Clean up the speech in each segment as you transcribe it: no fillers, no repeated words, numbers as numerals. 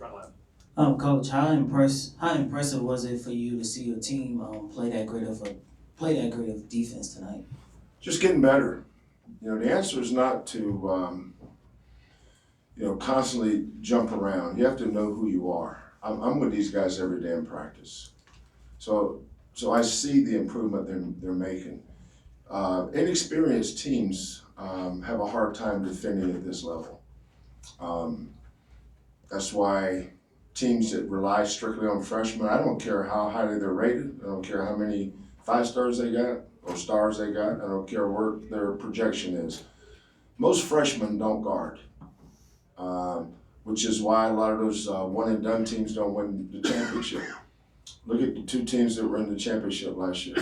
front line. Coach, how impressive was it for you to see your team play that great of defense tonight? Just getting better. The answer is not to constantly jump around. You have to know who you are. I'm with these guys every day in practice, so I see the improvement they're making. Inexperienced teams have a hard time defending at this level. That's why teams that rely strictly on freshmen, I don't care how highly they're rated, I don't care how many 5 stars they got or stars they got, I don't care what their projection is. Most freshmen don't guard, which is why a lot of those one-and-done teams don't win the championship. Look at the 2 teams that were in the championship last year.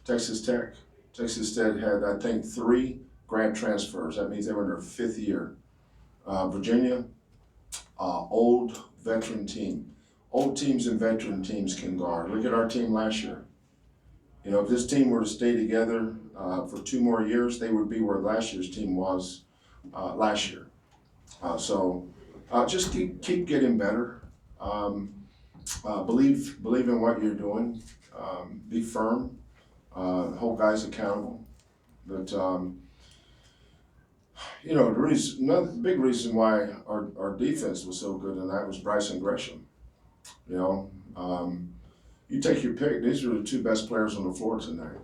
Texas Tech. Texas Tech had, I think, 3 grad transfers. That means they were in their 5th year. Virginia, old veteran team. Old teams and veteran teams can guard. Look at our team last year. If this team were to stay together for 2 more years, they would be where last year's team was last year. So just keep getting better. Believe in what you're doing. Be firm. Hold guys accountable. But another big reason why our defense was so good tonight was Brison Gresham. You take your pick. These are the 2 best players on the floor tonight.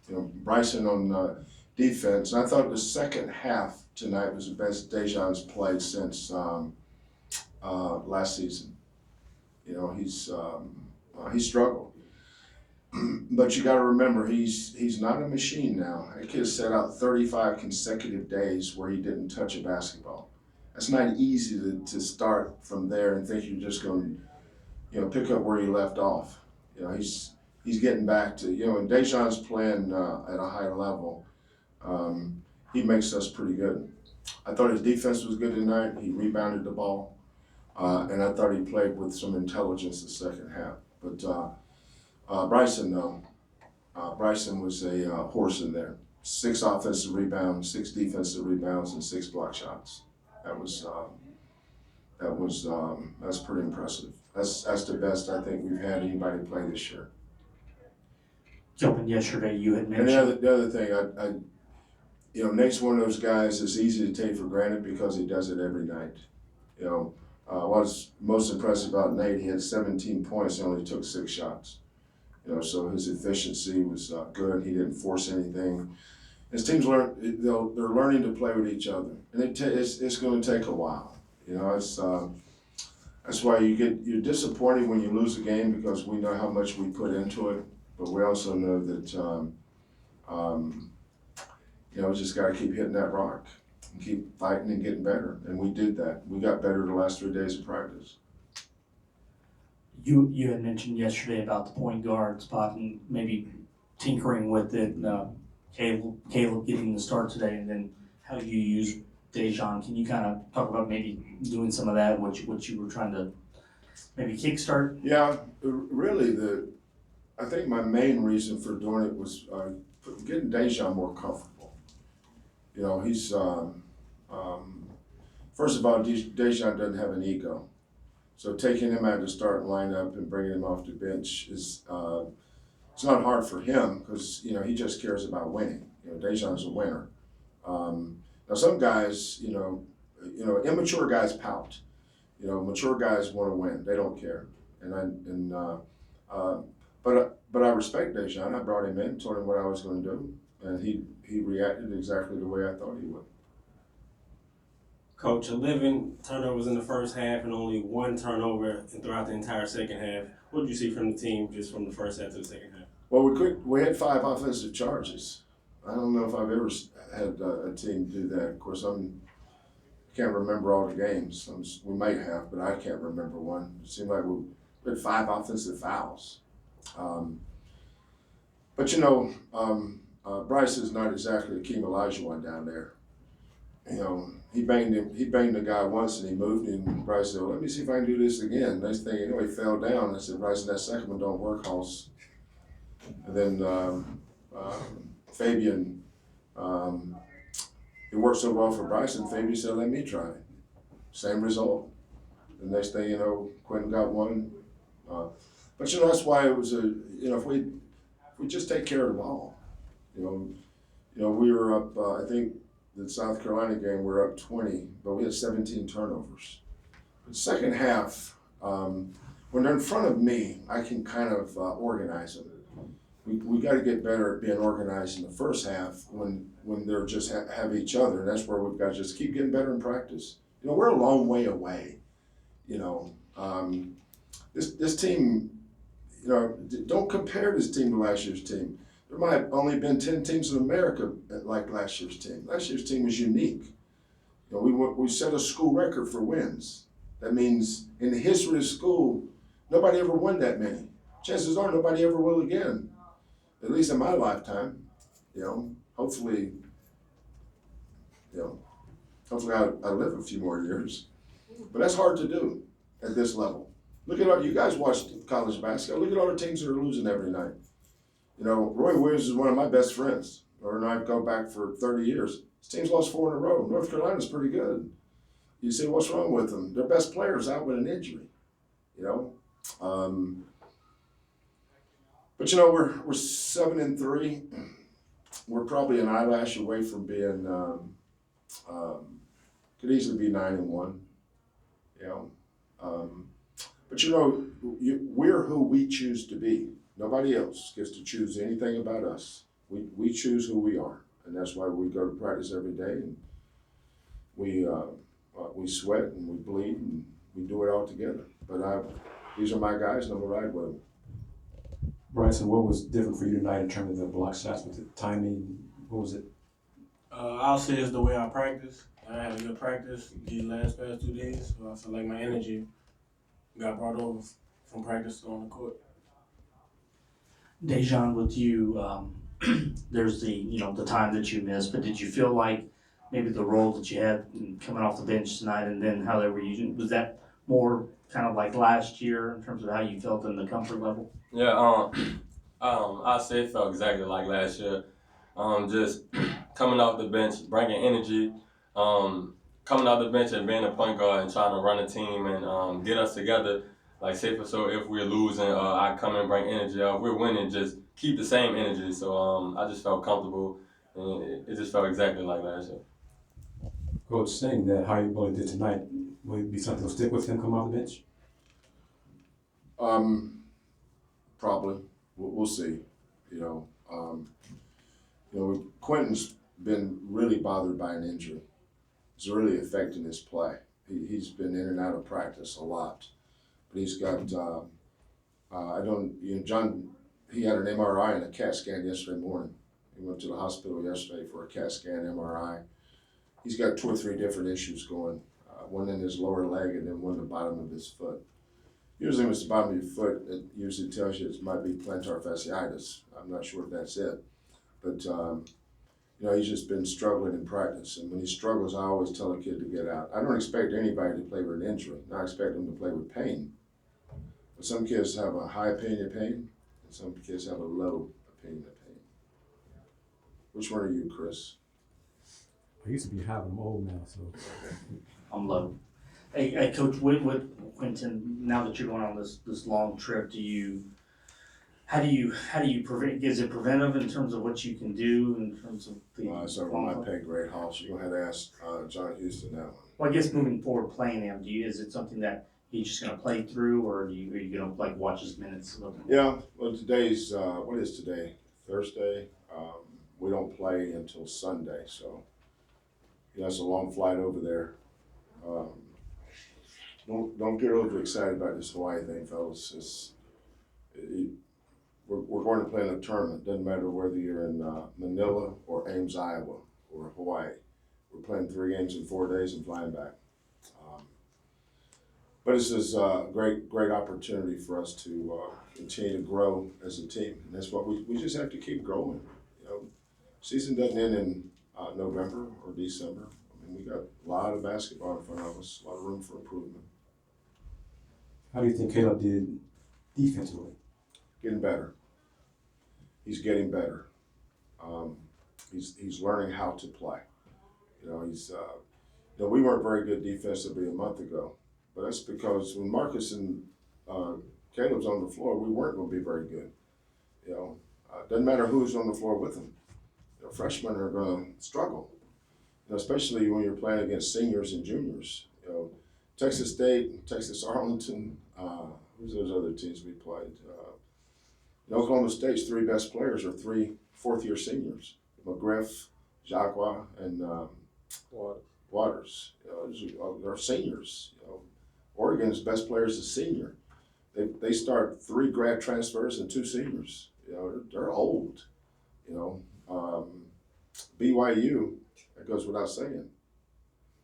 Brison on defense. And I thought the second half tonight was the best DeJon's played since last season. He struggled. But you got to remember, he's not a machine now. That kid set out 35 consecutive days where he didn't touch a basketball. That's not easy to start from there and think you're just going to, pick up where you left off. He's getting back to, and DeJon's playing at a high level. He makes us pretty good. I thought his defense was good tonight. He rebounded the ball, and I thought he played with some intelligence the second half. But Brison, though, Brison was a horse in there. 6 offensive rebounds, 6 defensive rebounds, and 6 block shots. That's pretty impressive. That's the best I think we've had anybody play this year. Kelvin, yesterday you had mentioned. And the other thing, Nate's one of those guys that's easy to take for granted because he does it every night. What's most impressive about Nate, he had 17 points and only took 6 shots. So his efficiency was good. He didn't force anything. His teams they're learning to play with each other, and it's going to take a while. That's why you're disappointed when you lose a game because we know how much we put into it, but we also know that we just got to keep hitting that rock and keep fighting and getting better, and we did that. We got better the last 3 days of practice. You had mentioned yesterday about the point guard spot and maybe tinkering with it. Caleb getting the start today, and then how you use DeJon. Can you kind of talk about maybe doing some of that, what you were trying to maybe kickstart? Yeah, really, I think my main reason for doing it was getting DeJon more comfortable. He's first of all, DeJon doesn't have an ego. So taking him out of the starting lineup and bringing him off the bench is it's not hard for him because he just cares about winning. DeJon's a winner. Now some guys, immature guys pout. Mature guys want to win. They don't care. But I respect DeJon. I brought him in, told him what I was going to do, and he reacted exactly the way I thought he would. Coach, 11 turnovers in the first half and only 1 turnover throughout the entire second half. What did you see from the team just from the first half to the second half? Well, we had 5 offensive charges. I don't know if I've ever had a team do that. Of course, I can't remember all the games. We might have, but I can't remember one. It seemed like we had 5 offensive fouls. But Bryce is not exactly Akeem Olajuwon down there. He banged the guy once and he moved, and Bryce said, well, let me see if I can do this again. Next thing you know, he fell down. I said, Bryce, that second one don't work, Hoss. And then Fabian, it worked so well for Bryson, Fabian said, let me try it. Same result. The next thing you know, Quentin got one. But that's why it was if we just take care of the ball, we were up. I think the South Carolina game we were up 20, but we had 17 turnovers. The second half, when they're in front of me, I can kind of organize them. We got to get better at being organized in the first half when they're just have each other. And that's where we've got to just keep getting better in practice. We're a long way away. This team, don't compare this team to last year's team. There might have only been 10 teams in America like last year's team. Last year's team was unique. We set a school record for wins. That means in the history of school, nobody ever won that many. Chances are nobody ever will again, at least in my lifetime. Hopefully I live a few more years. But that's hard to do at this level. Look at you guys watch college basketball. Look at all the teams that are losing every night. Roy Williams is one of my best friends. Or and I go back for 30 years. His team's lost 4 in a row. North Carolina's pretty good. You say, what's wrong with them? Their best player's out with an injury. But we're 7-3. We're probably an eyelash away from being could easily be 9-1. But we're who we choose to be. Nobody else gets to choose anything about us. We choose who we are, and that's why we go to practice every day, and we sweat and we bleed and we do it all together. But these are my guys, and I'm gonna ride with them. Brison, what was different for you tonight in terms of the block shots with the timing? What was it? I'll say it's the way I practice. I had a good practice these past 2 days, so I feel like my energy got brought over from practice on the court. DeJon, with you, there's the time that you missed, but did you feel like maybe the role that you had coming off the bench tonight and then how they were using, was that more kind of like last year in terms of how you felt in the comfort level? Yeah, I say it felt exactly like last year. Just coming off the bench, bringing energy, coming off the bench and being a point guard and trying to run a team and get us together. Like, say for so if we're losing, I come and bring energy. If we're winning, just keep the same energy. So I just felt comfortable, and it just felt exactly like last year. Coach, saying that how you really did tonight, will it be something that'll stick with him coming off the bench? Probably. We'll see. Quentin's been really bothered by an injury. It's really affecting his play. He's been in and out of practice a lot. But he's got, John, he had an MRI and a CAT scan yesterday morning. He went to the hospital yesterday for a CAT scan MRI. He's got 2 or 3 different issues going, one in his lower leg and then one in the bottom of his foot. Usually when it's the bottom of your foot, it usually tells you it might be plantar fasciitis. I'm not sure if that's it. But, he's just been struggling in practice. And when he struggles, I always tell a kid to get out. I don't expect anybody to play with an injury. I expect them to play with pain. But some kids have a high opinion of pain, and some kids have a low opinion of pain. Which one are you, Chris? I used to be having them old now, so. I'm low. Hey, Coach, with Quentin, now that you're going on this long trip, how do you prevent? Is it preventive in terms of what you can do in terms of the? It's over my pay grade, Hoss. You're gonna have to ask John Houston that one. Well, I guess moving forward, playing him, is it something that he's just gonna play through, or are you gonna watch his minutes? Yeah. Well, today's what is today? Thursday. We don't play until Sunday, so that's a long flight over there. Don't get overexcited about this Hawaii thing, fellas. We're going to play in a tournament. Doesn't matter whether you're in Manila or Ames, Iowa, or Hawaii. We're playing 3 games in 4 days and flying back. But this is a great opportunity for us to continue to grow as a team, and that's what we just have to keep growing. Season doesn't end in November or December. I mean, we got a lot of basketball in front of us, a lot of room for improvement. How do you think Caleb did defensively? Getting better. He's getting better. He's learning how to play. We weren't very good defensively a month ago, But that's because when Marcus and Caleb's on the floor, we weren't going to be very good. You know, doesn't matter who's on the floor with them. You know, freshmen are going to struggle, you know, especially when you're playing against seniors and juniors. You know, Texas State, Texas Arlington, who's those other teams we played? Oklahoma State's 3 best players are 3 fourth-year seniors: McGriff, Jacqua, and Waters. You know, they're seniors. You know, Oregon's best player is a senior. They start 3 grad transfers and 2 seniors. You know, they're old. You know, BYU, that goes without saying.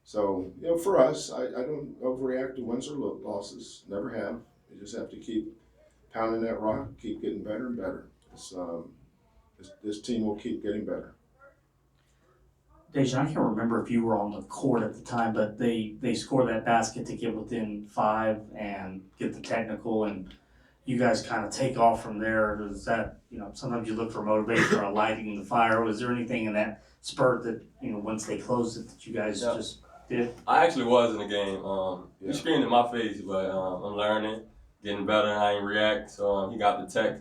So, you know, for us, I don't overreact to wins or losses. Never have. You just have to keep pounding that rock, keep getting better and better. This team will keep getting better. DeJon, I can't remember if you were on the court at the time, but they score that basket to get within 5 and get the technical, and you guys kind of take off from there. Is that, you know, sometimes you look for motivation or lighting the fire. Was there anything in that spurt that, you know, once they closed it, that you guys just did? I actually was in the game. Yeah. He screamed in my face, but I'm learning, getting better, and I ain't react. So he got the tech.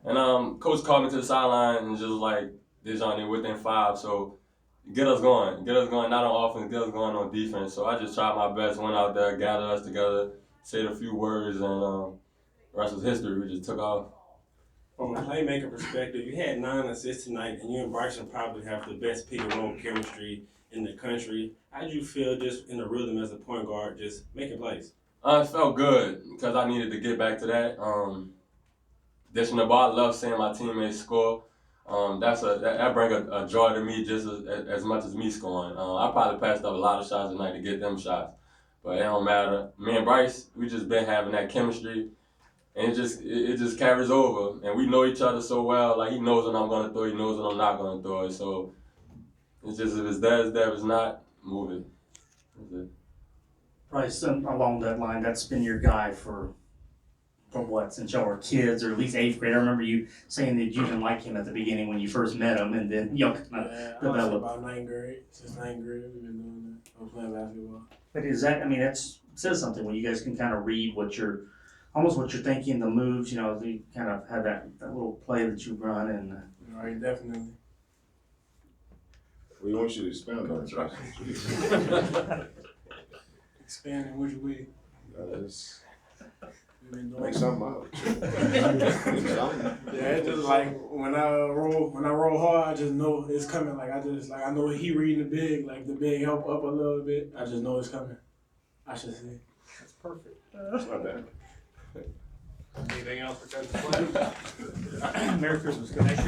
And coach called me to the sideline and just like, DeJon, they're within 5, so get us going, not on offense, get us going on defense. So I just tried my best, went out there, gathered us together, said a few words, and the rest was history. We just took off. From a playmaker perspective, you had 9 assists tonight, and you and Brison probably have the best pick and roll chemistry in the country. How did you feel just in the rhythm as a point guard, just making plays? It felt good because I needed to get back to that. Dishing the ball, I love seeing my teammates score. That brings a joy to me just as much as me scoring. I probably passed up a lot of shots tonight to get them shots, but it don't matter. Me and Bryce, we just been having that chemistry, and it just carries over. And we know each other so well. Like, he knows when I'm gonna throw, he knows when I'm not gonna throw it. So it's just, if it's there, it's there. If it's not, move it. That's it. Bryce, along that line, that's been your guy for what, since y'all were kids, or at least 8th grade. I remember you saying that you didn't like him at the beginning when you first met him, and then y'all kind of I developed. about 9th grade. Since 9th grade, we've been doing that. I was playing basketball. But is that, I mean, that says something when you guys can kind of read what you're thinking, the moves, you know, you kind of have that little play that you run, and Right, definitely. We want you to expand on it. Expanding which way? Make something out. Yeah, it's just like when I roll hard, I just know it's coming. Like I know he reading the big, like the big help up a little bit. I just know it's coming. I should say. That's perfect. It's not bad. Anything else for Coach Play? Merry Christmas, Coach.